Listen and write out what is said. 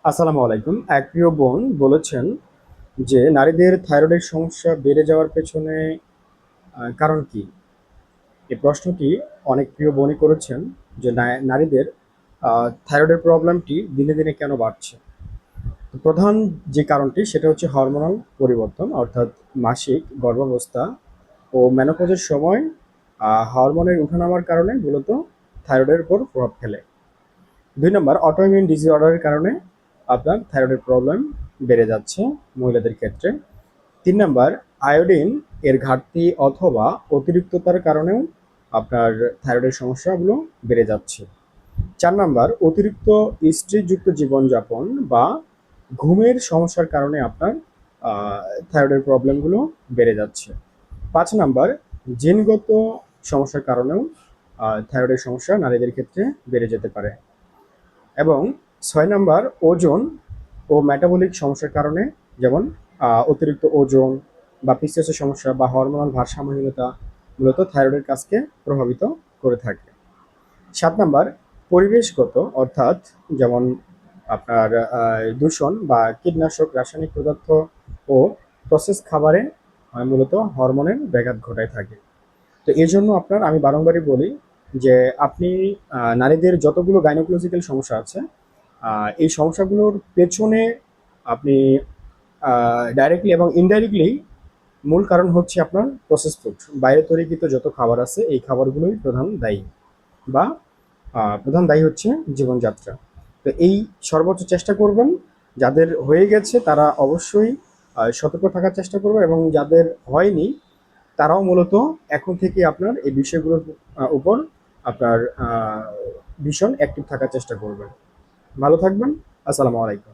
আসসালামু আলাইকুম। এক প্রিয় বোন বলেছেন যে নারীদের থাইরয়েডের সমস্যা বেড়ে যাওয়ার পেছনে কারণ কি? এই প্রশ্নটি অনেক প্রিয় বোনই করেছেন যে নারীদের থাইরয়েডের প্রবলেমটি দিনে দিনে কেন বাড়ছে? তো প্রধান যে কারণটি সেটা হচ্ছে হরমোনাল পরিবর্তন, অর্থাৎ মাসিক, গর্ভাবস্থা ও মেনোপজের সময় হরমোনের ওঠানামার কারণে মূলত থাইরয়েডের উপর প্রভাব ফেলে। ২ নম্বর, অটোইমিউন ডিসঅর্ডারের কারণে আপনার থাইরয়েডের প্রবলেম বেড়ে যাচ্ছে মহিলাদের ক্ষেত্রে। ৩ নাম্বার, আয়োডিন এর ঘাটতি অথবা অতিরিক্ততার কারণেও আপনার থাইরয়েডের সমস্যাগুলো বেড়ে যাচ্ছে। ৪ নাম্বার, অতিরিক্ত স্ট্রেসযুক্ত জীবনযাপন বা ঘুমের সমস্যার কারণে আপনার আ থাইরয়েডের প্রবলেমগুলো বেড়ে যাচ্ছে। ৫ নাম্বার, জিনগত সমস্যার কারণেও থাইরয়েডের সমস্যা নারীদের ক্ষেত্রে বেড়ে যেতে পারে। এবং ৬ নাম্বার, ওজন ও মেটাবলিক সমস্যার কারণে, যেমন অতিরিক্ত ওজন বা পিসিওএস সমস্যা বা হরমোনাল ভারসাম্যহীনতা মূলত থাইরয়েডের কাজকে প্রভাবিত করে থাকে। ৭ নাম্বার, পরিবেশগত, অর্থাৎ যেমন আপনার দূষণ বা কীটনাশক, রাসায়নিক পদার্থ ও প্রসেস খাবারে মূলত হরমোনের ব্যাঘাত ঘটায় থাকে। তো এজন্য আমি বারংবারই বলি যে আপনি নারীদের যতগুলো গাইনোকোলজিক্যাল সমস্যা আছে, এই সমস্যাগুলোর পেছনে আপনি ডাইরেক্টলি এবং ইনডাইরেক্টলি মূল কারণ হচ্ছে আপনার প্রসেস ফুড। বাইরে তৈরিকৃত যত খাবার আছে এই খাবারগুলোই প্রধান দায়ী, বা প্রধান দায়ী হচ্ছে জীবনযাত্রা। তো এই সর্বোচ্চ চেষ্টা করবেন, যাদের হয়ে গেছে তারা অবশ্যই সতর্ক থাকার চেষ্টা করবে, এবং যাদের হয়নি তারাও মূলত এখন থেকে আপনার এই বিষয়গুলোর উপর আপনার ভীষণ অ্যাক্টিভ থাকার চেষ্টা করবেন। ভালো থাকবেন। আসসালামু আলাইকুম।